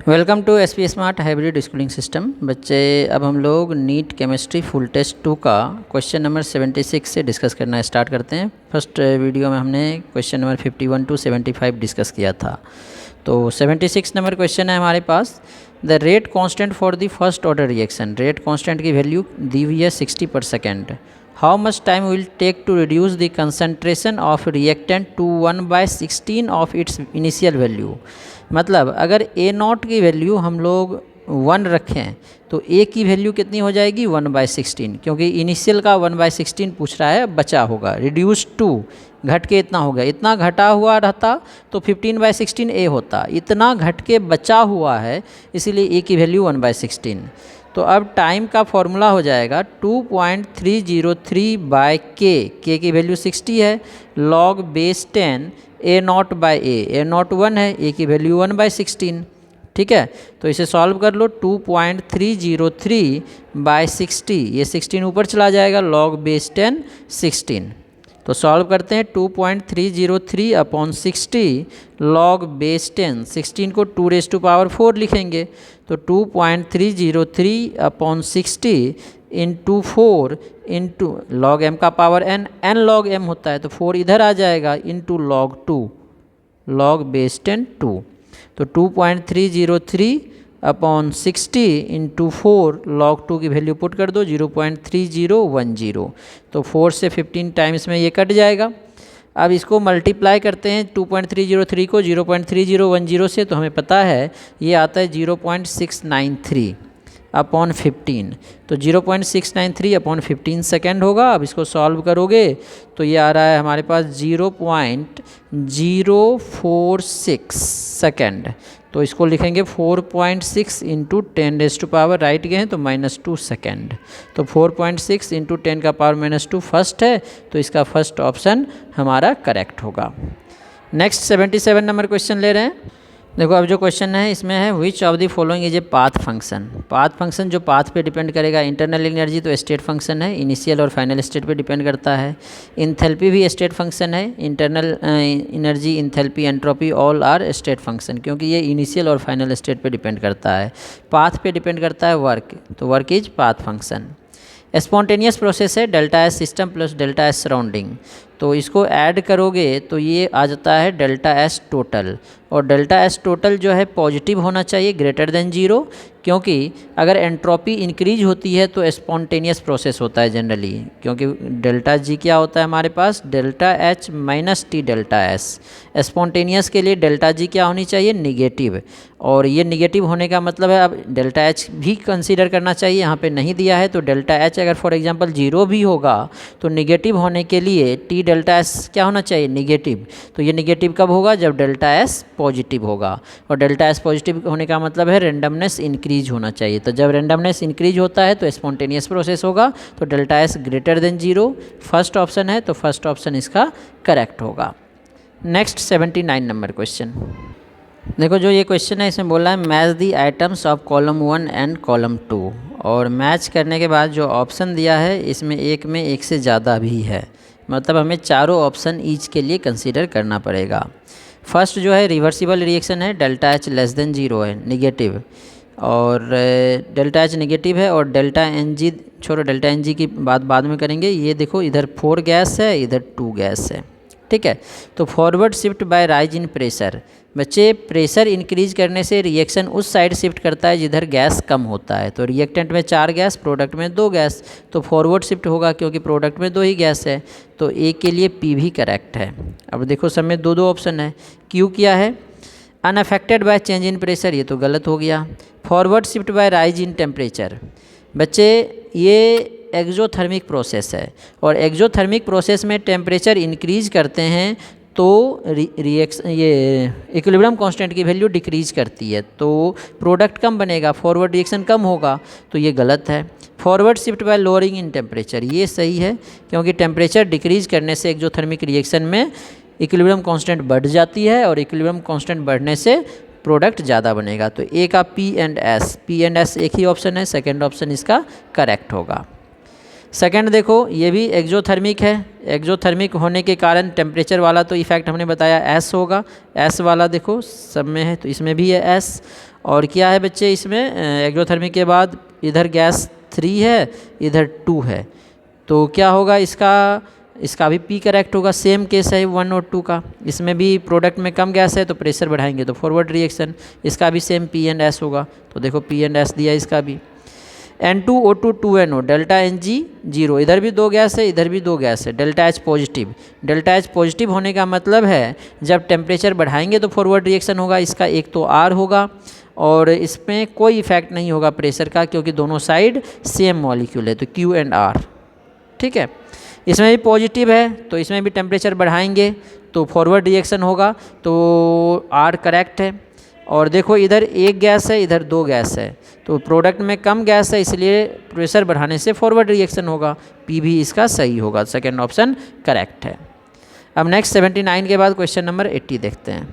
Welcome to S P smart hybrid schooling system. बच्चे, अब हम लोग नीट केमिस्ट्री फुल टेस्ट 2 का क्वेश्चन नंबर 76 से डिस्कस करना स्टार्ट करते हैं। फर्स्ट वीडियो में हमने क्वेश्चन नंबर 51 टू 75 डिस्कस किया था। तो 76 नंबर क्वेश्चन है हमारे पास। The rate constant for the first order reaction, rate constant की वैल्यू दी हुई है 60 per second. How much time will take to reduce the concentration of reactant to 1/16 of its initial value. मतलब अगर ए not की वैल्यू हम लोग 1 रखें तो ए की वैल्यू कितनी हो जाएगी 1/16, क्योंकि इनिशियल का 1/16 पूछ रहा है, बचा होगा। रिड्यूस टू घट के इतना हो गया, इतना घटा हुआ रहता तो 15/16 ए होता, इतना घट के बचा हुआ है इसीलिए ए की वैल्यू 1/16। तो अब टाइम का फॉर्मूला हो जाएगा 2.303/k, के की वैल्यू 60 है, log base 10 A not by A not 1 है, ए की वैल्यू 1/16। ठीक है, तो इसे सॉल्व कर लो। 2.303/60, ये 16 ऊपर चला जाएगा, log बेस 10 16। तो सॉल्व करते हैं। 2.303/60 log बेस 10, 16 को 2⁴ लिखेंगे तो 2.303/60 इंटू 4 इंटू लॉग एम का power N, N log M होता है तो 4 इधर आ जाएगा, इंटू log 2, log बेस 10 2। तो 2.303/60 इंटू 4 log 2 की वैल्यू पुट कर दो 0.3010। तो 4 से 15 टाइम्स में ये कट जाएगा। अब इसको मल्टीप्लाई करते हैं 2.303 को 0.3010 से, तो हमें पता है ये आता है 0.693/15। तो 0.693/15 सेकेंड होगा। अब इसको सॉल्व करोगे तो ये आ रहा है हमारे पास 0.046 सेकेंड। तो इसको लिखेंगे 4.6 इंटू 10⁻, राइट गए हैं तो -2 सेकेंड। तो 4.6 इंटू 10⁻⁻2 फर्स्ट है, तो इसका फर्स्ट ऑप्शन हमारा करेक्ट होगा। नेक्स्ट 77 नंबर क्वेश्चन ले रहे हैं। देखो, अब जो क्वेश्चन है इसमें है which of the following is a path function. Path function जो पाथ पे डिपेंड करेगा। इंटरनल एनर्जी तो स्टेट फंक्शन है, इनिशियल और फाइनल स्टेट पे डिपेंड करता है। इंथैल्पी भी स्टेट फंक्शन है, internal energy, enthalpy, entropy all are state function, क्योंकि ये इनिशियल और फाइनल स्टेट पे डिपेंड करता है। पाथ पे डिपेंड करता है वर्क, तो work is path function. Spontaneous process है ΔS system plus ΔS surrounding, तो इसको ऐड करोगे तो ये आ जाता है ΔS टोटल। और ΔS टोटल जो है पॉजिटिव होना चाहिए, ग्रेटर देन 0, क्योंकि अगर एंट्रोपी इंक्रीज होती है तो स्पॉन्टेनियस प्रोसेस होता है जनरली। क्योंकि ΔG क्या होता है हमारे पास, ΔH - T ΔS। स्पॉन्टेनियस के लिए ΔG क्या होनी चाहिए, निगेटिव। और ये निगेटिव होने का मतलब है अब ΔH भी कंसीडर करना चाहिए, यहाँ पे नहीं दिया है। तो ΔH अगर फॉर एग्जांपल 0 भी होगा तो निगेटिव होने के लिए T ΔS क्या होना चाहिए, निगेटिव। तो ये निगेटिव कब होगा, जब ΔS पॉजिटिव होगा। और ΔS पॉजिटिव होने का मतलब है रेंडमनेस इंक्रीज होना चाहिए। तो जब रेंडमनेस इंक्रीज होता है तो स्पॉन्टेनियस प्रोसेस होगा। तो ΔS greater than 0 first option है, तो फर्स्ट ऑप्शन इसका करेक्ट होगा। Next 79 number question. देखो, जो ये क्वेश्चन है इसमें बोला है match the items of column 1 and column 2। और मैच करने के बाद जो ऑप्शन दिया है इसमें एक में एक से ज़्यादा भी है, मतलब हमें चारों ऑप्शन ईच के लिए कंसीडर करना पड़ेगा। फर्स्ट जो है रिवर्सिबल रिएक्शन है, ΔH लेस देन 0 है, निगेटिव। और ΔH निगेटिव है और ΔNG छोड़ो, ΔNG की बात बाद में करेंगे। ये देखो, इधर 4 गैस है, इधर 2 गैस है। ठीक है, तो forward shift by rise in pressure. बच्चे, प्रेशर इंक्रीज करने से रिएक्शन उस साइड शिफ्ट करता है जिधर गैस कम होता है। तो रिएक्टेंट में 4 गैस, प्रोडक्ट में 2 गैस, तो फॉरवर्ड शिफ्ट होगा क्योंकि प्रोडक्ट में 2 ही गैस है। तो ए के लिए P भी करेक्ट है। अब देखो, सब में 2-2 ऑप्शन है। Q क्या है, unaffected by change in pressure, ये तो गलत हो गया। Forward shift by rise in temperature, बच्चे ये एक्जोथर्मिक प्रोसेस है और एक्जोथर्मिक प्रोसेस में टेम्परेचर इंक्रीज करते हैं तो रिएक्शन ये इक्विलिब्रियम कांस्टेंट की वैल्यू डिक्रीज करती है, तो प्रोडक्ट कम बनेगा, फॉरवर्ड रिएक्शन कम होगा, तो ये गलत है। Forward shift bye lowering in temperature, ये सही है, क्योंकि टेम्परेचर डिक्रीज करने से एक्जोथर्मिक रिएक्शन में इक्विलिब्रियम कांस्टेंट बढ़ जाती है और इक्विलिब्रियम कांस्टेंट बढ़ने से प्रोडक्ट ज़्यादा बनेगा। तो ए का P एंड S एक ही ऑप्शन है, सेकेंड ऑप्शन इसका करेक्ट होगा। सेकंड देखो, ये भी एक्जोथर्मिक है। एक्जोथर्मिक होने के कारण टेम्परेचर वाला तो इफेक्ट हमने बताया एस होगा, एस वाला देखो सब में है तो इसमें भी है एस। और क्या है बच्चे इसमें एक्जोथर्मिक के बाद इधर गैस 3 है, इधर 2 है, तो क्या होगा इसका भी पी करेक्ट होगा। सेम केस है 1 और 2 का, इसमें भी प्रोडक्ट में कम गैस है तो प्रेशर बढ़ाएंगे तो फॉरवर्ड रिएक्शन, इसका भी सेम पी एंड एस होगा। तो देखो पी एंड एस दिया इसका भी। N2O2 2NO डेल्टा Ng 0, इधर भी 2 गैस है, इधर भी 2 गैस है, delta H positive. Delta H positive होने का मतलब है जब टेम्परेचर बढ़ाएंगे तो फॉरवर्ड रिएक्शन होगा। इसका एक तो R होगा और इसमें कोई इफेक्ट नहीं होगा प्रेशर का, क्योंकि दोनों साइड सेम मॉलिक्यूल है तो Q एंड R, ठीक है। इसमें भी पॉजिटिव है तो इसमें भी टेम्परेचर बढ़ाएंगे तो फॉरवर्ड रिएक्शन होगा, तो R करेक्ट है। और देखो इधर एक गैस है, इधर 2 गैस है, तो प्रोडक्ट में कम गैस है इसलिए प्रेशर बढ़ाने से फॉरवर्ड रिएक्शन होगा, पी भी इसका सही होगा, सेकंड ऑप्शन करेक्ट है। अब नेक्स्ट 79 के बाद क्वेश्चन नंबर 80 देखते हैं।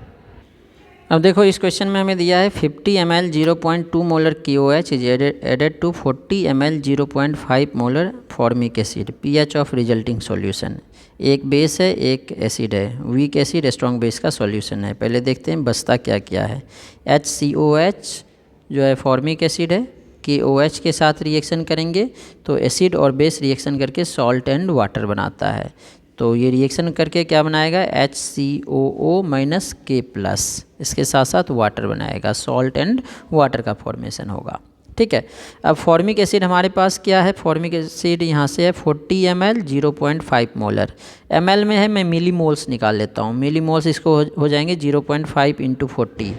अब देखो इस क्वेश्चन में हमें दिया है 50 ml 0.2 molar KOH is added to 40 ml 0.5 molar formic acid, pH of resulting solution. एक बेस है एक एसिड है, वीक एसिड स्ट्रॉन्ग बेस का सॉल्यूशन है। पहले देखते हैं बचता क्या क्या है। HCOH जो है फॉर्मिक एसिड है, KOH के साथ रिएक्शन करेंगे तो एसिड और बेस रिएक्शन करके सॉल्ट एंड वाटर बनाता है, तो ये रिएक्शन करके क्या बनाएगा HCOO माइनस K प्लस, इसके साथ साथ वाटर बनाएगा, सॉल्ट एंड वाटर का फॉर्मेशन होगा, ठीक है। अब फॉर्मिक एसिड हमारे पास क्या है, फॉर्मिक एसिड यहाँ से है 40 ml 0.5 मोलर, ml में है, मैं मिली मोल्स निकाल लेता हूँ। मिली मोल्स इसको हो जाएंगे 0.5 इंटू 40,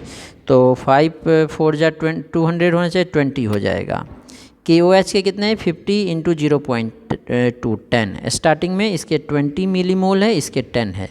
तो 5 4 जा 200 होना चाहिए, 20 हो जाएगा। KOH के कितने हैं 50 इंटू 0.2 10, स्टार्टिंग में इसके 20 मिली मोल है, इसके 10 है,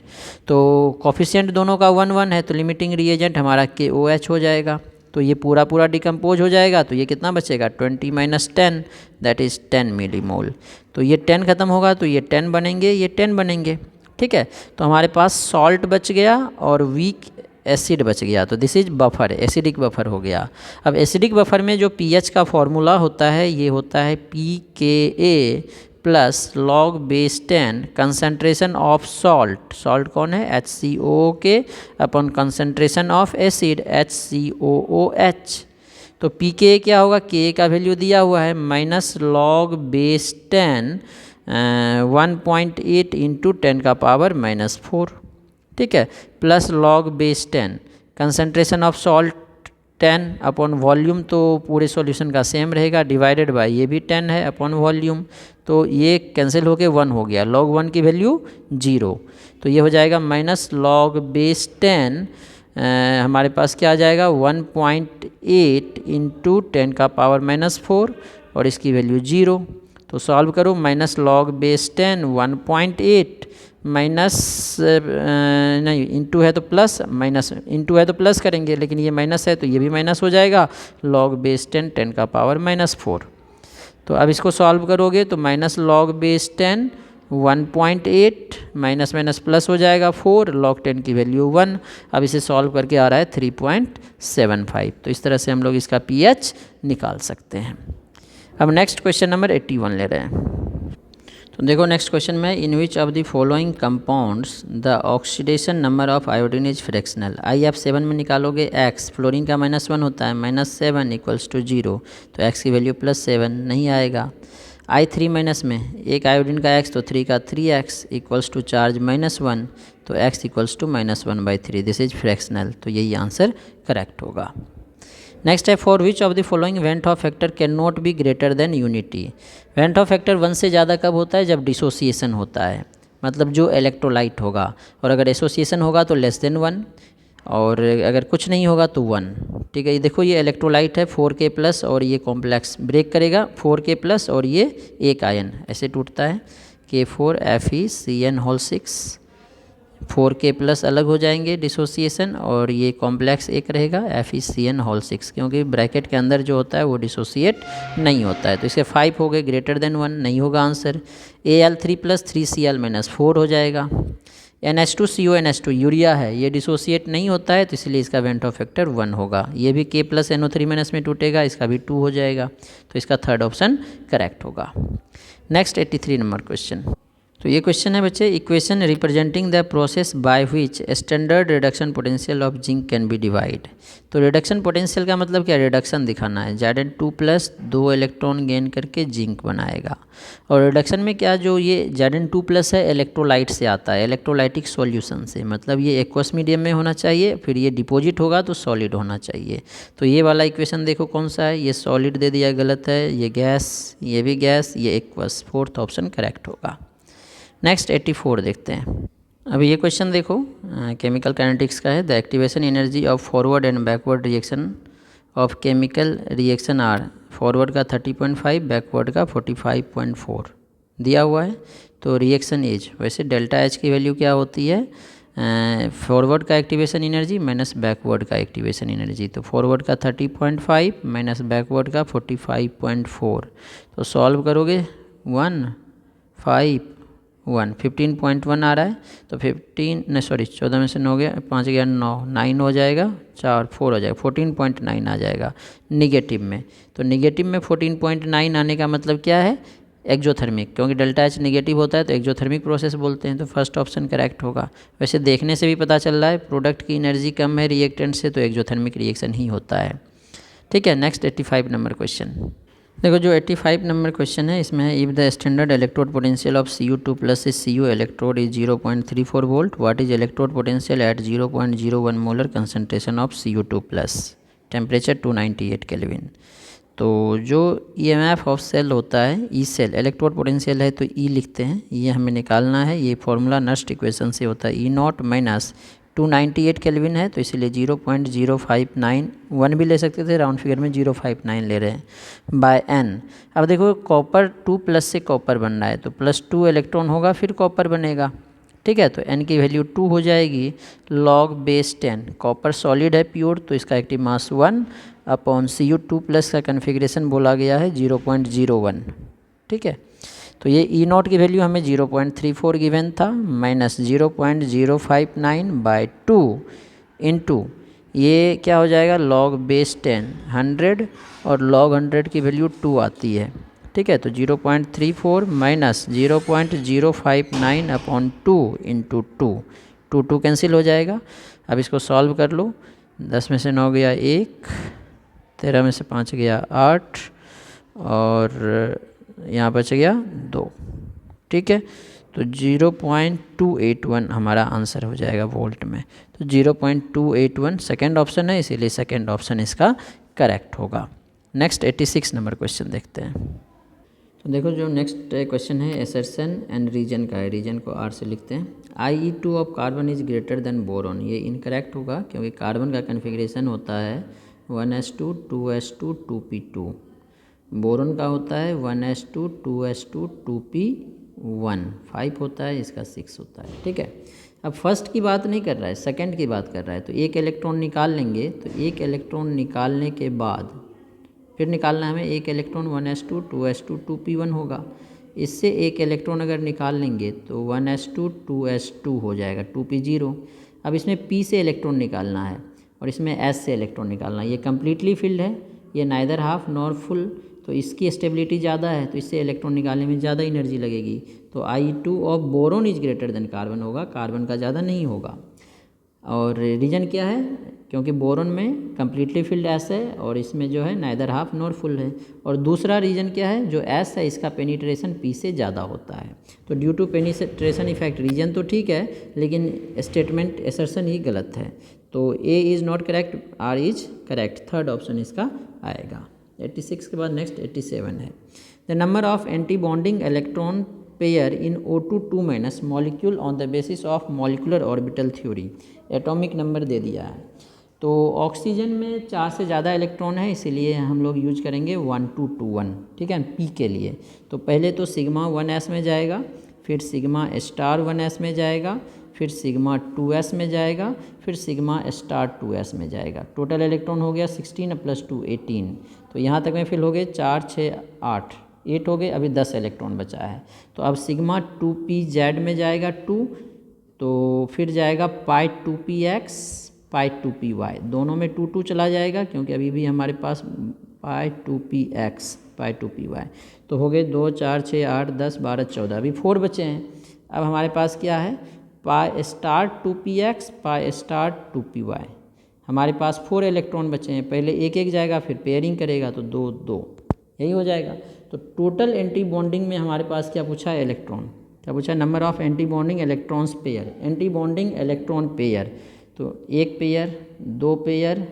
तो कॉफिशिएंट दोनों का 1 1 है, तो लिमिटिंग रिएजेंट हमारा KOH हो जाएगा। तो ये पूरा डिकम्पोज हो जाएगा, तो ये कितना बचेगा 20 माइनस 10 दैट इज़ 10 मिली मोल। तो ये 10 खत्म होगा तो ये 10 बनेंगे, ये 10 बनेंगे, ठीक है। तो हमारे पास सॉल्ट बच गया और वीक एसिड बच गया, तो this is buffer, acidic buffer हो गया। अब एसिडिक बफर में जो पीएच का फॉर्मूला होता है ये होता है pKa plus log base 10 concentration of salt, salt कौन है HCOO के upon concentration of acid HCOOH। तो pKa क्या होगा, Ka का वैल्यू दिया हुआ है माइनस लॉग बेस 10 1.8 इंटू 10 का पावर माइनस 4, ठीक है, plus log base 10 concentration of salt 10 upon volume, तो पूरे सॉल्यूशन का सेम रहेगा, डिवाइडेड बाय ये भी 10 है अपॉन वॉल्यूम, तो ये कैंसिल होके 1 हो गया, लॉग 1 की वैल्यू 0, तो ये हो जाएगा माइनस लॉग बेस 10 हमारे पास क्या आ जाएगा 1.8 इंटू 10 का पावर माइनस 4 और इसकी वैल्यू 0। तो सॉल्व करो, माइनस लॉग बेस 10 1.8 माइनस नहीं इंटू है तो प्लस, माइनस इंटू है तो प्लस करेंगे, लेकिन ये माइनस है तो ये भी माइनस हो जाएगा, लॉग बेस 10 10 का पावर माइनस 4। तो अब इसको सॉल्व करोगे तो minus log base 10 1.8 minus minus plus हो जाएगा 4, लॉग 10 की वैल्यू 1। अब इसे सॉल्व करके आ रहा है 3.75। तो इस तरह से हम लोग इसका pH निकाल सकते हैं। अब नेक्स्ट क्वेश्चन नंबर 81 ले रहे हैं। तो देखो नेक्स्ट क्वेश्चन में, in which of the following compounds the oxidation number of iodine is fractional. आई आप 7 में निकालोगे x, फ्लोरीन का -1 होता है, -7 इक्वल्स टू 0, तो x की वैल्यू +7 नहीं आएगा। आई 3 माइनस में एक आयोडीन का x तो 3 का 3x इक्वल्स टू चार्ज -1, तो x equals to -1/3, this is fractional, तो यही आंसर करेक्ट होगा। नेक्स्ट है, for which of the following van't Hoff factor can not be greater than unity. Van't Hoff factor 1 से ज़्यादा कब होता है, जब डिसोसिएशन होता है, मतलब जो इलेक्ट्रोलाइट होगा, और अगर एसोसिएशन होगा तो लेस देन 1, और अगर कुछ नहीं होगा तो 1, ठीक है। ये देखो ये इलेक्ट्रोलाइट है 4K प्लस और ये कॉम्प्लेक्स ब्रेक करेगा 4K प्लस और ये एक आयन ऐसे टूटता है K4FeCN6, 4K प्लस अलग हो जाएंगे डिसोसिएशन, और ये कॉम्प्लेक्स एक रहेगा FeCN6, क्योंकि ब्रैकेट के अंदर जो होता है वो डिसोसिएट नहीं होता है, तो इसके 5 हो गए, ग्रेटर देन 1 नहीं होगा आंसर। Al3 + 3Cl-4 हो जाएगा। NH2CONH2 यूरिया है, ये डिसोसिएट नहीं होता है, तो इसलिए इसका वेंट ऑफ फैक्टर 1 होगा। ये भी K + NO3- में टूटेगा, इसका भी 2 हो जाएगा, तो इसका थर्ड ऑप्शन करेक्ट होगा। Next 83 number question. तो ये क्वेश्चन है बच्चे, equation representing the process by which standard reduction potential of zinc can be divide. तो रिडक्शन पोटेंशियल का मतलब क्या, रिडक्शन दिखाना है। Zn2+ 2 इलेक्ट्रॉन गेन करके जिंक बनाएगा। और रिडक्शन में क्या, जो ये Zn2+ है इलेक्ट्रोलाइट से आता है, इलेक्ट्रोलाइटिक सॉल्यूशन से, मतलब ये एक्वस मीडियम में होना चाहिए, फिर ये डिपॉजिट होगा तो सॉलिड होना चाहिए। तो ये वाला इक्वेशन देखो कौन सा है, ये सॉलिड दे दिया, गलत है। ये गैस, ये भी गैस, ये एक्वस, फोर्थ ऑप्शन करेक्ट होगा। नेक्स्ट 84 देखते हैं। अभी ये क्वेश्चन देखो, केमिकल काइनेटिक्स का है। The activation energy of forward and backward reaction of chemical reaction are, forward का 30.5, बैकवर्ड का 45.4 दिया हुआ है। तो रिएक्शन एज, वैसे डेल्टा एच की वैल्यू क्या होती है, फॉरवर्ड का एक्टिवेशन एनर्जी माइनस बैकवर्ड का एक्टिवेशन एनर्जी। तो फॉरवर्ड का 30.5 माइनस बैकवर्ड का 45.4, तो सॉल्व करोगे 15.1 आ रहा है। तो 14 में से 9 गया, 5 गया 9, 9 हो जाएगा, 4 4 हो जाएगा, 14.9 आ जाएगा निगेटिव में। तो निगेटिव में 14.9 आने का मतलब क्या है, एक्जोथर्मिक, क्योंकि डेल्टा एच निगेटिव होता है तो एक्जोथर्मिक प्रोसेस बोलते हैं। तो फर्स्ट ऑप्शन करेक्ट होगा। वैसे देखने से भी पता चल रहा है प्रोडक्ट की एनर्जी कम है रिएक्टेंट से, तो एक्जोथर्मिक रिएक्शन ही होता है। ठीक है, नेक्स्ट 85 नंबर क्वेश्चन देखो। जो 85 नंबर क्वेश्चन है इसमें है, if the standard electrode potential of Cu2+ is Cu electrode is 0.34 volt, what is electrode potential at 0.01 molar concentration of Cu2+, temperature 298 kelvin. तो जो EMF ऑफ सेल होता है, E cell, electrode potential है तो ई लिखते हैं, ये हमें निकालना है। ये फॉर्मूला नस्ट इक्वेशन से होता है, E0 माइनस 298 केल्विन है, तो इसीलिए 0.059, 1 भी ले सकते थे, राउंड फिगर में 059 ले रहे हैं, बाय N। अब देखो कॉपर 2+ से कॉपर बन रहा है, तो +2 इलेक्ट्रॉन होगा फिर कॉपर बनेगा। ठीक है, तो N की वैल्यू 2 हो जाएगी, log बेस 10। कॉपर सॉलिड है प्योर, तो इसका एक्टिव मास 1 अपॉन Cu2+ का कन्फिग्रेशन बोला गया है 0.01। ठीक है, तो ये E0 की वैल्यू हमें 0.34 गिवन था, माइनस 0.059 बाई 2 इंटू ये क्या हो जाएगा, log बेस 10 100, और log 100 की वैल्यू 2 आती है। ठीक है, तो 0.34 माइनस 0.059 अपॉन 2 इंटू 2 कैंसिल हो जाएगा। अब इसको सॉल्व कर लो, 10 में से 9 गया 1, 13 में से 5 गया 8, और यहाँ बच गया 2। ठीक है, तो 0.281 हमारा आंसर हो जाएगा वोल्ट में। तो 0.281 सेकेंड ऑप्शन है, इसीलिए सेकेंड ऑप्शन इसका करेक्ट होगा। नेक्स्ट 86 नंबर क्वेश्चन देखते हैं। तो देखो जो नेक्स्ट क्वेश्चन है एसर्शन एंड रीजन का है, रीजन को R से लिखते हैं। IE2 of carbon is greater than boron, ये इनकरेक्ट होगा क्योंकि कार्बन का कन्फिग्रेशन होता है 1s2 2s2 2p2, बोरॉन का होता है 1s2 2s2 2p1, 5 होता है, इसका 6 होता है। ठीक है, अब फर्स्ट की बात नहीं कर रहा है, सेकंड की बात कर रहा है। तो एक इलेक्ट्रॉन निकाल लेंगे, तो एक इलेक्ट्रॉन निकालने के बाद फिर निकालना हमें एक इलेक्ट्रॉन 1s2 2s2 2p1 होगा। इससे एक इलेक्ट्रॉन अगर निकाल लेंगे तो 1s2 2s2 हो जाएगा 2p0। अब इसमें p से इलेक्ट्रॉन निकालना है और इसमें s से इलेक्ट्रॉन निकालना है। ये कम्प्लीटली फिल्ड है, ये नाइदर हाफ नॉर फुल, तो इसकी स्टेबिलिटी ज़्यादा है, तो इससे इलेक्ट्रॉन निकालने में ज़्यादा एनर्जी लगेगी। तो I2 of boron is greater than carbon होगा, कार्बन का ज़्यादा नहीं होगा। और रीजन क्या है, क्योंकि बोरोन में कम्प्लीटली फिल्ड एस है और इसमें जो है नाइदर हाफ नॉर फुल है। और दूसरा रीजन क्या है, जो एस है इसका पेनिट्रेशन पी से ज़्यादा होता है। तो due to penetration effect reason तो ठीक है, लेकिन स्टेटमेंट असर्शन ही गलत है। तो A is not correct, R is correct, third option इसका आएगा। 86 के बाद नेक्स्ट 87 है। The number of anti bonding electron pair in O2 - molecule on the basis of molecular orbital theory, atomic number दे दिया है। तो ऑक्सीजन में 4 से ज़्यादा इलेक्ट्रॉन है, इसीलिए हम लोग यूज करेंगे 1221। ठीक है, पी के लिए तो पहले तो सिग्मा 1s में जाएगा, फिर सिग्मा स्टार 1s में जाएगा, फिर सिग्मा 2s में जाएगा, फिर सिग्मा स्टार 2s में जाएगा। टोटल इलेक्ट्रॉन हो गया 16 + 2 18। तो यहाँ तक में फिल हो गए 4 6 8 हो गए, अभी 10 इलेक्ट्रॉन बचा है। तो अब सिग्मा 2pz में जाएगा 2, तो फिर जाएगा पाई 2px पाई 2py, दोनों में 2 2 चला जाएगा क्योंकि अभी भी हमारे पास pi two p x pi two p y. तो हो गए 2 4 6 8 10 12 14, अभी 4 बचे हैं। अब हमारे पास क्या है, pi star two p x pi star two p y. हमारे पास 4 इलेक्ट्रॉन बचे हैं, पहले एक एक जाएगा फिर पेयरिंग करेगा तो 2 2, यही हो जाएगा। तो टोटल एंटी बॉन्डिंग में हमारे पास क्या पूछा है, इलेक्ट्रॉन। क्या पूछा है, number of anti bonding electrons pair, anti bonding electron pair. तो 1 पेयर, 2 पेयर,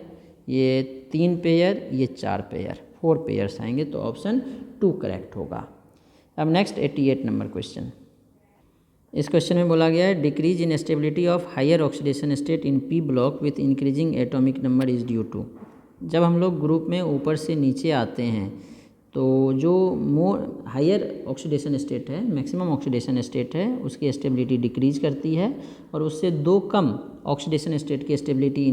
ये 3 पेयर, ये 4 पेयर, 4 पेयर्स आएंगे। तो ऑप्शन 2 करेक्ट होगा। अब नेक्स्ट 88 नंबर क्वेश्चन। इस क्वेश्चन में बोला गया है decrease in stability of higher oxidation state in p block with increasing atomic number is due to. जब हम लोग ग्रुप में ऊपर से नीचे आते हैं तो जो हायर ऑक्सीडेशन स्टेट है, मैक्सिमम ऑक्सीडेशन स्टेट है, उसकी स्टेबिलिटी डिक्रीज करती है और उससे 2 कम ऑक्सीडेशन स्टेट की स्टेबिलिटी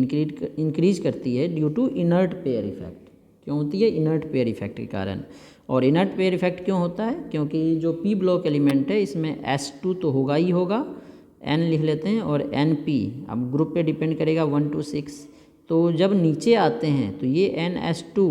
इंक्रीज करती है due to inert pair effect. क्यों होती है, इनर्ट पेयर इफेक्ट के कारण। और इनर्ट पेयर इफेक्ट क्यों होता है, क्योंकि जो पी ब्लॉक एलिमेंट है इसमें S2 तो होगा ही होगा, N लिख लेते हैं, और NP अब ग्रुप पे डिपेंड करेगा 1 to 6। तो जब नीचे आते हैं तो ये NS2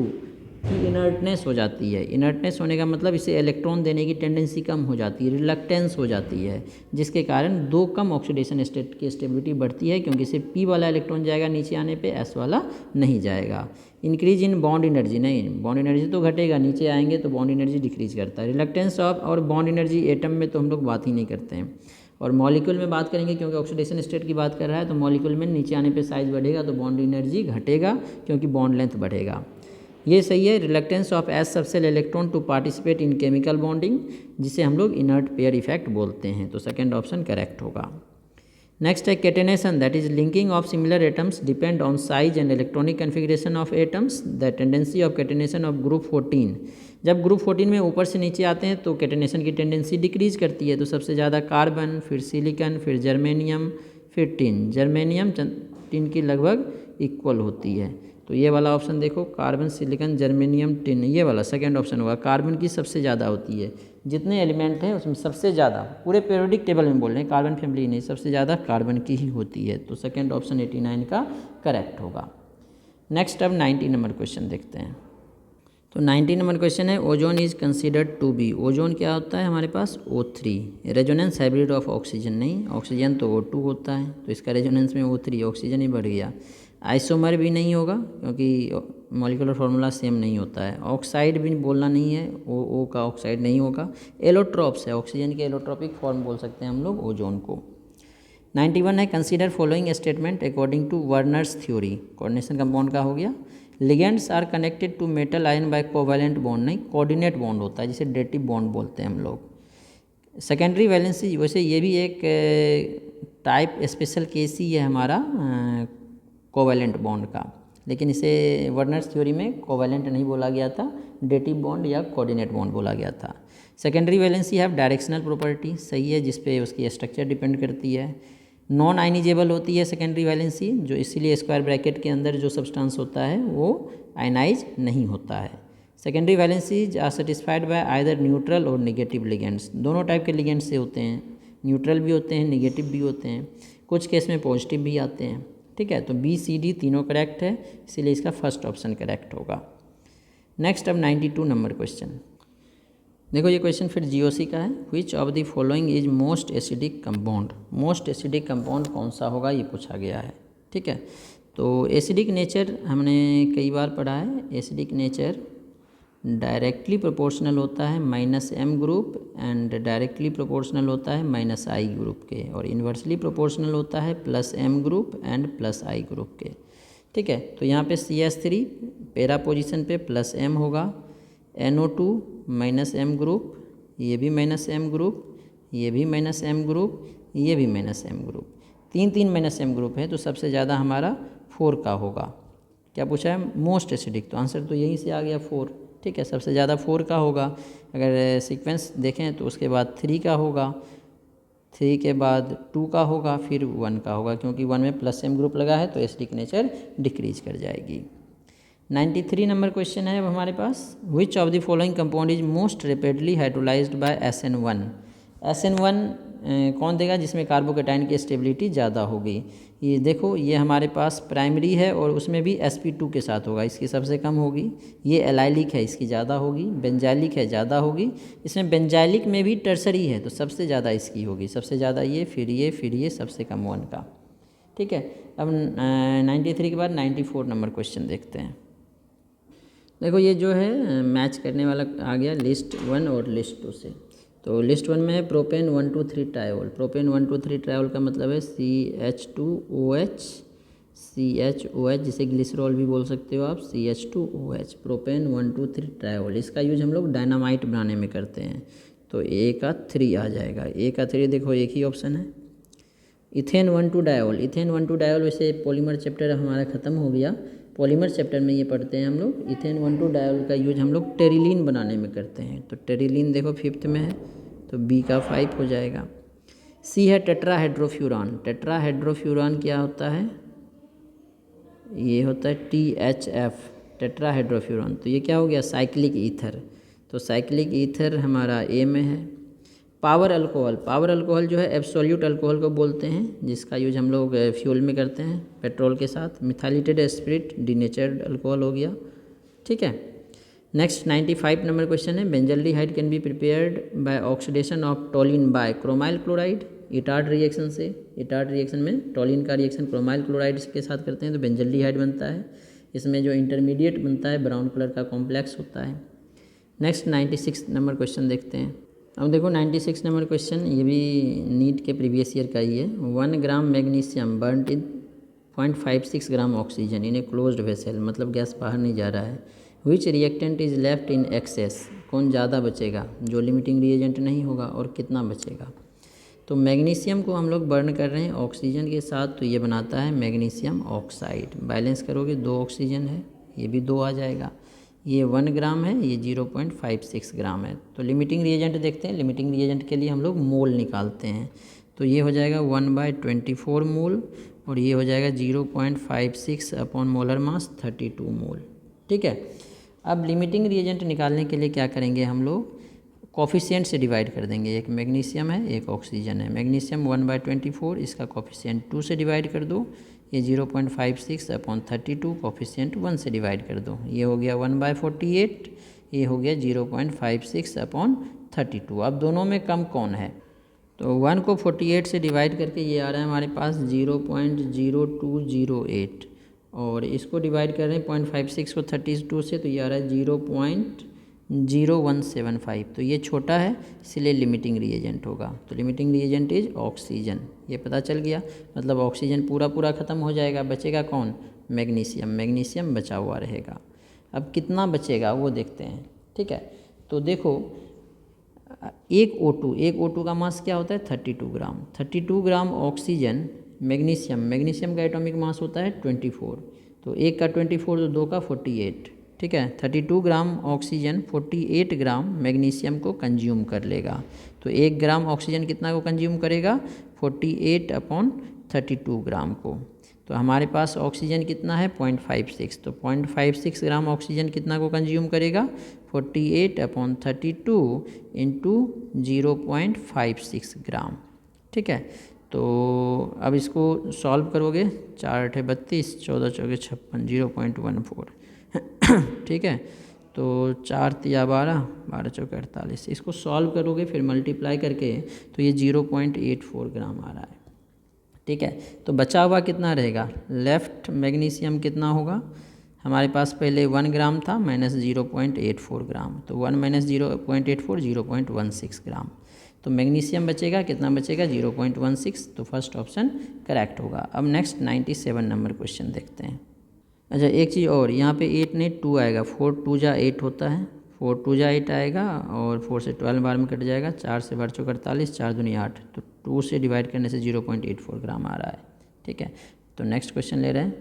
की इनर्टनेस हो जाती है। इनर्टनेस होने का मतलब इसे इलेक्ट्रॉन देने की टेंडेंसी कम हो जाती है, रिलक्टेंस हो जाती है, जिसके कारण 2 कम ऑक्सीडेशन स्टेट की स्टेबिलिटी बढ़ती है, क्योंकि सिर्फ P वाला इलेक्ट्रॉन जाएगा नीचे आने पे, S वाला नहीं जाएगा। इंक्रीज इन बॉन्ड एनर्जी, नहीं, बॉन्ड एनर्जी तो घटेगा, नीचे आएंगे तो बॉन्ड एनर्जी डिक्रीज करता है। रिलक्टेंस ऑफ और बॉन्ड एनर्जी एटम में तो हम लोग बात ही नहीं करते हैं, और मॉलिक्यूल में बात करेंगे, क्योंकि ऑक्सीडेशन स्टेट की बात कर रहा है। तो मॉलिक्यूल में नीचे आने पे साइज बढ़ेगा तो बॉन्ड एनर्जी घटेगा, क्योंकि बॉन्ड लेंथ बढ़ेगा। ये सही है, reluctance of s subshell electron to participate in chemical bonding, जिसे हम लोग इनर्ट पेयर इफेक्ट बोलते हैं। तो सेकेंड ऑप्शन करेक्ट होगा। नेक्स्ट है catenation, that is linking of similar atoms depend on size and electronic configuration of atoms. The tendency of catenation of group 14। जब group 14 में ऊपर से नीचे आते हैं तो कैटेनेशन की टेंडेंसी डिक्रीज करती है। तो सबसे ज़्यादा कार्बन, फिर सिलिकन, फिर जर्मेनियम, फिर टिन। जर्मेनियम टिन की लगभग इक्वल होती है। तो ये वाला ऑप्शन देखो, कार्बन, सिलिकन, जर्मेनियम, टिन, ये वाला सेकंड ऑप्शन होगा। कार्बन की सबसे ज़्यादा होती है, जितने एलिमेंट हैं उसमें सबसे ज़्यादा, पूरे पीरियोडिक टेबल में बोल रहे हैं, कार्बन फैमिली नहीं, सबसे ज़्यादा कार्बन की ही होती है। तो सेकंड ऑप्शन 89 का करेक्ट होगा। नेक्स्ट अब 90 नंबर क्वेश्चन देखते हैं। तो 90 नंबर क्वेश्चन है ozone is considered to be. Ozone क्या होता है हमारे पास, O3। Resonance hybrid of oxygen, नहीं, ऑक्सीजन तो O2 होता है, तो इसका रेजोनेंस में O3, ऑक्सीजन ही बढ़ गया। आइसोमर भी नहीं होगा, क्योंकि मॉलिक्यूलर फार्मूला सेम नहीं होता है। ऑक्साइड भी बोलना नहीं है, O का ऑक्साइड नहीं होगा। एलोट्रॉप्स है, ऑक्सीजन के एलोट्रॉपिक फॉर्म बोल सकते हैं हम लोग ओजोन को। 91 है consider following statement according to Werner's theory. Coordination compound का हो गया। Ligands are connected to metal ion by covalent bond, नहीं, कोऑर्डिनेट बॉन्ड होता है, जिसे डेटिव बॉन्ड बोलते हैं हम लोग। सेकेंडरी वैलेंसी, वैसे ये भी एक टाइप स्पेशल केस ही है हमारा कोवैलेंट बॉन्ड का, लेकिन इसे वर्नर्स थ्योरी में कोवैलेंट नहीं बोला गया था, डेटिव बॉन्ड या कोऑर्डिनेट बॉन्ड बोला गया था। Secondary valency have directional property, सही है, जिस पे उसकी स्ट्रक्चर डिपेंड करती है। नॉन आयनाइजेबल होती है सेकेंडरी वैलेंसी, जो इसीलिए स्क्वायर ब्रैकेट के अंदर जो सब्सटेंस होता है वो आयनाइज नहीं होता है। Secondary valencies are satisfied by either neutral or negative ligands. दोनों टाइप के लिगेंड्स से होते हैं, न्यूट्रल भी होते हैं, निगेटिव भी होते हैं, कुछ केस में पॉजिटिव भी आते हैं। ठीक है, तो बी सी डी तीनों करेक्ट है, इसीलिए इसका फर्स्ट ऑप्शन करेक्ट होगा। नेक्स्ट अब 92 नंबर क्वेश्चन देखो, ये क्वेश्चन फिर जीओसी का है। Which of the following is most acidic compound. Most acidic compound कौन सा होगा, ये पूछा गया है। ठीक है, तो एसिडिक नेचर हमने कई बार पढ़ा है। एसिडिक नेचर डायरेक्टली प्रोपोर्शनल होता है -m group and directly proportional होता है -I ग्रुप के, और इन्वर्सली प्रोपोर्शनल होता है +m group and +I group के। ठीक है, तो यहाँ पे CH3 पैरा पोजीशन पे +m होगा, NO2 -m ग्रुप, ये भी -m ग्रुप, ये भी -m ग्रुप, ये भी -m ग्रुप, तीन -m ग्रुप है, तो सबसे ज़्यादा हमारा 4 का होगा। क्या पूछा है, मोस्ट एसिडिक, तो आंसर तो यहीं से आ गया 4। ठीक है, सबसे ज़्यादा 4 का होगा। अगर सीक्वेंस देखें तो उसके बाद 3 का होगा, 3 के बाद 2 का होगा, फिर 1 का होगा, क्योंकि 1 में +m ग्रुप लगा है तो एसिडिक नेचर डिक्रीज कर जाएगी। 93 नंबर क्वेश्चन है अब हमारे पास। Which of the following compound is most rapidly hydrolysed by SN1। SN1 कौन देगा, जिसमें कार्बोकेटाइन की स्टेबिलिटी ज़्यादा होगी। ये देखो, ये हमारे पास प्राइमरी है और उसमें भी sp2 के साथ होगा, इसकी सबसे कम होगी। ये एलाइलिक है, इसकी ज़्यादा होगी। बेंजाइलिक है, ज़्यादा होगी। इसमें बेंजाइलिक में भी टर्सरी है, तो सबसे ज़्यादा इसकी होगी। सबसे ज़्यादा ये, फिर ये, फिर ये, सबसे कम 1 का। ठीक है, अब 93 के बाद 94 नंबर क्वेश्चन देखते हैं। देखो, ये जो है मैच करने वाला आ गया लिस्ट 1 और लिस्ट 2 से। तो लिस्ट 1 में है प्रोपेन 1,2,3 ट्रायोल। प्रोपेन 1,2,3 ट्रायोल का मतलब है CH2OH, CHOH, जिसे ग्लिसरॉल भी बोल सकते हो आप, CH2OH, प्रोपेन 1,2,3 ट्रायोल। इसका यूज हम लोग डायनामाइट बनाने में करते हैं। तो A का 3 आ जाएगा। A का 3 देखो, एक ही ऑप्शन है। Ethane 1,2 diol. इथेन 1,2 डायोल, वैसे पॉलीमर चैप्टर हमारा ख़त्म हो गया। पॉलीमर चैप्टर में ये पढ़ते हैं हम लोग। इथेन 1,2 डायोल का यूज हम लोग टेरिलीन बनाने में करते हैं। तो टेरिलीन देखो 5th में है, तो B का 5 हो जाएगा। C है टेट्राहेड्रोफ्यूरान। टेट्राहेड्रोफ्यूरान क्या होता है, ये होता है THF, टेट्राहेड्रोफ्यूरान। तो ये क्या हो गया, साइक्लिक ईथर। तो साइक्लिक ईथर हमारा A में है। Power alcohol. पावर अल्कोहल जो है एब्सोल्यूट अल्कोहल को बोलते हैं, जिसका यूज हम लोग फ्यूल में करते हैं पेट्रोल के साथ। मिथाइलेटेड स्पिरिट डिनेचर्ड अल्कोहल हो गया। ठीक है, नेक्स्ट 95 नंबर क्वेश्चन है। Benzaldehyde can be prepared by oxidation of toluene by chromyl chloride. Etard reaction से, इटार्ड रिएक्शन में टोलिन का रिएक्शन क्रोमाइल क्लोराइड के साथ करते हैं तो बेंजल्डिहाइड बनता है। इसमें जो इंटरमीडिएट बनता है ब्राउन कलर का कॉम्प्लेक्स होता है। नेक्स्ट 96 नंबर क्वेश्चन देखते हैं। अब देखो 96 नंबर क्वेश्चन, ये भी नीट के प्रीवियस ईयर का ही है। 1 gram magnesium burned in 0.56 gram oxygen in a closed vessel, मतलब गैस बाहर नहीं जा रहा है। Which reactant is left in excess, कौन ज़्यादा बचेगा, जो लिमिटिंग रिएजेंट नहीं होगा, और कितना बचेगा। तो मैग्नीशियम को हम लोग बर्न कर रहे हैं ऑक्सीजन के साथ, तो ये बनाता है मैग्नीशियम ऑक्साइड। बैलेंस करोगे 2 ऑक्सीजन है, ये भी 2 आ जाएगा। ये 1 ग्राम है, ये 0.56 ग्राम है। तो लिमिटिंग रिएजेंट देखते हैं। लिमिटिंग रिएजेंट के लिए हम लोग मोल निकालते हैं। तो ये हो जाएगा 1/24 मोल, और ये हो जाएगा 0.56 अपॉन मोलर मास 32 मोल। ठीक है, अब लिमिटिंग रिएजेंट निकालने के लिए क्या करेंगे हम लोग, कॉफिशिएंट से डिवाइड कर देंगे। एक मैग्नीशियम है, एक ऑक्सीजन है। मैग्नीशियम 1/24, इसका कॉफिशिएंट 2 से डिवाइड कर दो। ये 0.56 अपॉन 32, कॉफिशिएंट 1 से डिवाइड कर दो। ये हो गया 1/48, ये हो गया 0.56 अपॉन 32। अब दोनों में कम कौन है, तो 1 को 48 से डिवाइड करके ये आ रहा है हमारे पास 0.0208, और इसको डिवाइड कर रहे हैं 0.56 को 32 से, तो ये आ रहा है 0.0175। तो ये छोटा है, इसलिए लिमिटिंग रिएजेंट होगा। तो लिमिटिंग रिएजेंट इज ऑक्सीजन, ये पता चल गया। मतलब ऑक्सीजन पूरा ख़त्म हो जाएगा, बचेगा कौन, मैग्नीशियम। मैग्नीशियम बचा हुआ रहेगा। अब कितना बचेगा वो देखते हैं। ठीक है, तो देखो एक O2 का मास क्या होता है 32 ग्राम। 32 ग्राम ऑक्सीजन, मैग्नीशियम का एटॉमिक मास होता है 24। तो एक का 24 तो 2 का 48। ठीक है, 32 ग्राम ऑक्सीजन 48 ग्राम मैग्नीशियम को कंज्यूम कर लेगा। तो 1 ग्राम ऑक्सीजन कितना को कंज्यूम करेगा, 48 अपॉन 32 ग्राम को। तो हमारे पास ऑक्सीजन कितना है 0.56, तो 0.56 ग्राम ऑक्सीजन कितना को कंज्यूम करेगा, 48 अपॉन 32 इंटू 0.56 ग्राम। ठीक है, तो अब इसको सॉल्व करोगे, 4 × 32, 14 × 56, 0.14। ठीक है, तो 4 × 3 12, 12 × 4 48। इसको सॉल्व करोगे फिर मल्टीप्लाई करके, तो ये 0.84 ग्राम आ रहा है। ठीक है, तो बचा हुआ कितना रहेगा, लेफ्ट मैग्नीशियम कितना होगा, हमारे पास पहले 1 ग्राम था माइनस 0.84 ग्राम, तो 1 माइनस 0.84 0.16 ग्राम। तो मैग्नीशियम बचेगा, कितना बचेगा 0.16। तो फर्स्ट ऑप्शन करेक्ट होगा। अब नेक्स्ट 97 नंबर क्वेश्चन देखते हैं। अच्छा, एक चीज़ और, यहाँ पे 8 नहीं 2 आएगा। 4 2 जा 8 होता है, 4 2 जा 8 आएगा, और 4 से 12 बार में कट जाएगा। 4 से 12 × 48, 4 दूनी 8, तो 2 से डिवाइड करने से 0.84 ग्राम आ रहा है। ठीक है, तो नेक्स्ट क्वेश्चन ले रहे हैं।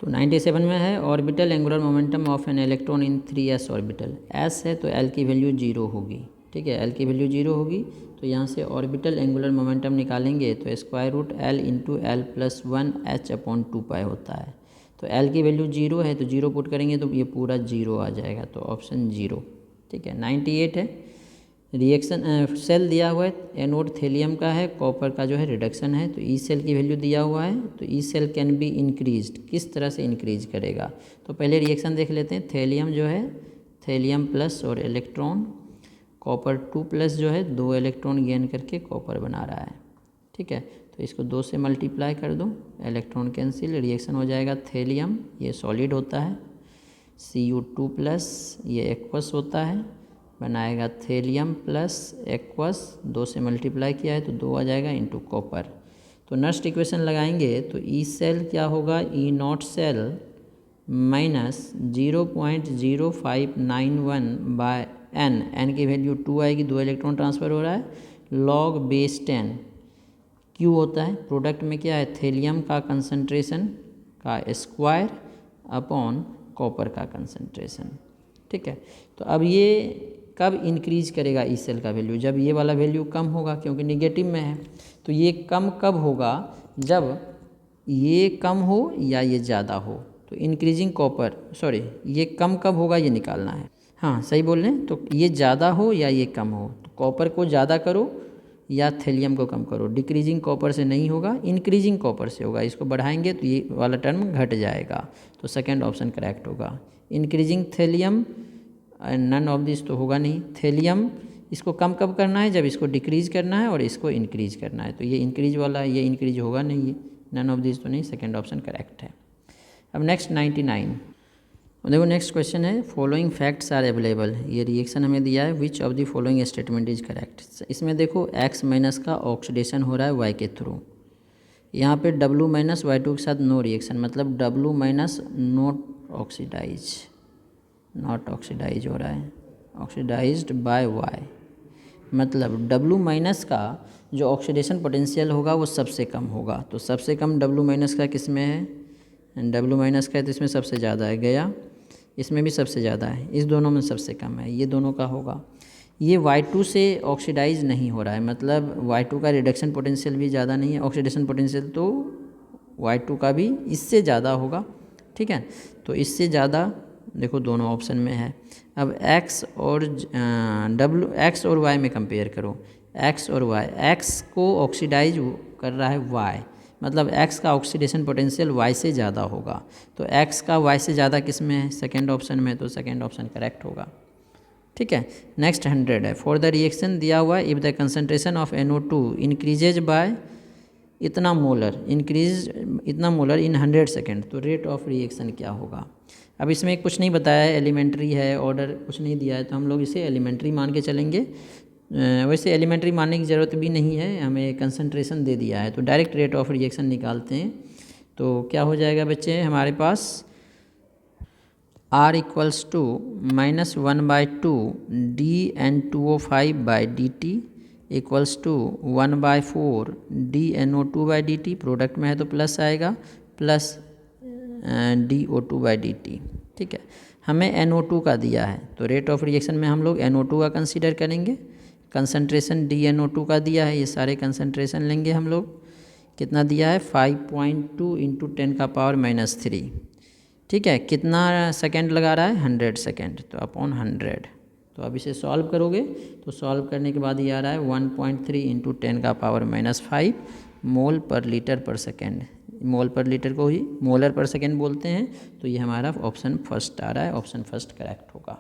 तो 97 में है orbital angular momentum of an electron in 3s orbital. s है तो l की वैल्यू 0 होगी। ठीक है, l की वैल्यू 0 होगी, तो यहाँ से ऑर्बिटल एंगुलर मोमेंटम निकालेंगे तो √L × L+1h/2π होता है। तो l की वैल्यू 0 है, तो 0 पुट करेंगे तो ये पूरा 0 आ जाएगा, तो ऑप्शन 0। ठीक है, 98 है रिएक्शन सेल दिया हुआ है, एनोड थेलियम का है, कॉपर का जो है रिडक्शन है, तो ई सेल की वैल्यू दिया हुआ है, तो E cell can be increased, किस तरह से इंक्रीज करेगा। तो पहले रिएक्शन देख लेते हैं। थेलियम जो है, थेलियम प्लस और इलेक्ट्रॉन, कॉपर 2 प्लस जो है 2 इलेक्ट्रॉन गेन करके कॉपर बना रहा है, ठीक है। तो इसको 2 से मल्टीप्लाई कर दो, इलेक्ट्रॉन कैंसिल, रिएक्शन हो जाएगा थेलियम, ये सॉलिड होता है, Cu2 प्लस, ये एक्वस होता है, बनाएगा थेलियम प्लस एक्वस, 2 से मल्टीप्लाई किया है तो 2 आ जाएगा इंटू कॉपर। तो नेक्स्ट इक्वेशन लगाएंगे तो ई सेल क्या होगा, E naught cell minus 0.0591 by n, n की वैल्यू 2 आएगी, 2 इलेक्ट्रॉन ट्रांसफ़र हो रहा है, लॉग बेस 10, क्यू होता है, प्रोडक्ट में क्या है, थेलियम का कंसंट्रेशन का स्क्वायर अपॉन कॉपर का कंसंट्रेशन, ठीक है। तो अब ये कब इंक्रीज करेगा ई सेल का वैल्यू, जब ये वाला वैल्यू कम होगा, क्योंकि निगेटिव में है। तो ये कम कब होगा, जब ये कम हो या ये ज़्यादा हो। तो इंक्रीजिंग कॉपर, सॉरी, ये कम कब होगा ये निकालना है, हाँ सही बोल रहे हैं। तो ये ज़्यादा हो या ये कम हो, तो कॉपर को ज़्यादा करो या थेलियम को कम करो। डिक्रीजिंग कॉपर से नहीं होगा, इंक्रीजिंग कॉपर से होगा, इसको बढ़ाएंगे तो ये वाला टर्म घट जाएगा, तो सेकेंड ऑप्शन करेक्ट होगा। Increasing thallium, none of this तो होगा नहीं। थेलियम इसको कम कब करना है, जब इसको डिक्रीज करना है और इसको इंक्रीज करना है, तो ये इंक्रीज वाला है, ये इंक्रीज होगा नहीं, ये नन ऑफ दिस तो नहीं, सेकेंड ऑप्शन करेक्ट है। अब नेक्स्ट 99, देखो नेक्स्ट क्वेश्चन है, फॉलोइंग फैक्ट्स आर अवेलेबल, ये रिएक्शन हमें दिया है, which of the following statement is correct. इसमें देखो X माइनस का ऑक्सीडेशन हो रहा है Y के थ्रू, यहाँ पे W माइनस Y2 के साथ नो रिएक्शन, मतलब W minus not oxidise, not oxidise हो रहा है, ऑक्सीडाइज्ड बाय Y, मतलब W माइनस का जो ऑक्सीडेशन पोटेंशियल होगा वो सबसे कम होगा। तो सबसे कम W माइनस का किस में है, W माइनस का है तो इसमें सबसे ज़्यादा है, गया, इसमें भी सबसे ज़्यादा है, इस दोनों में सबसे कम है, ये दोनों का होगा। ये Y2 से ऑक्सीडाइज नहीं हो रहा है, मतलब Y2 का रिडक्शन पोटेंशियल भी ज़्यादा नहीं है, ऑक्सीडेशन पोटेंशियल तो Y2 का भी इससे ज़्यादा होगा, ठीक है। तो इससे ज़्यादा देखो दोनों ऑप्शन में है। अब X और X और Y में कंपेयर करो, X और Y, X को ऑक्सीडाइज कर रहा है Y, मतलब X का ऑक्सीडेशन पोटेंशियल Y से ज़्यादा होगा, तो X का Y से ज़्यादा किस में है, सेकेंड ऑप्शन में, तो सेकेंड ऑप्शन करेक्ट होगा, ठीक है। नेक्स्ट 100 है, फॉर द रिएक्शन दिया हुआ if the concentration of NO2 increases by इतना मोलर, इंक्रीज इतना मोलर इन 100 सेकेंड, तो रेट ऑफ रिएक्शन क्या होगा। अब इसमें कुछ नहीं बताया है, एलिमेंट्री है, ऑर्डर कुछ नहीं दिया है, तो हम लोग इसे एलिमेंट्री मान के चलेंगे। वैसे एलिमेंट्री मानने की ज़रूरत भी नहीं है, हमें कंसंट्रेशन दे दिया है, तो डायरेक्ट रेट ऑफ रिएक्शन निकालते हैं। तो क्या हो जाएगा बच्चे हमारे पास, R equals to -1/2 dN2O5/dt equals to 1/4 dNO2/dt, product में है तो प्लस आएगा, प्लस DO2/dt, ठीक है। हमें NO2 का दिया है, तो रेट ऑफ रिएक्शन में हम लोग NO2 का कंसीडर करेंगे, कंसंट्रेशन DNO2 का दिया है, ये सारे कंसंट्रेशन लेंगे हम लोग, कितना दिया है 5.2 इंटू 10⁻⁻3, ठीक है। कितना सेकंड लगा रहा है 100 सेकंड, तो अपॉन 100। तो अब इसे सॉल्व करोगे तो सॉल्व करने के बाद ये आ रहा है 1.3 इंटू 10⁻⁵ मोल पर लीटर पर सेकेंड, मोल पर लीटर को ही मोलर पर सेकेंड बोलते हैं, तो ये हमारा ऑप्शन फर्स्ट आ रहा है, ऑप्शन फर्स्ट करेक्ट होगा।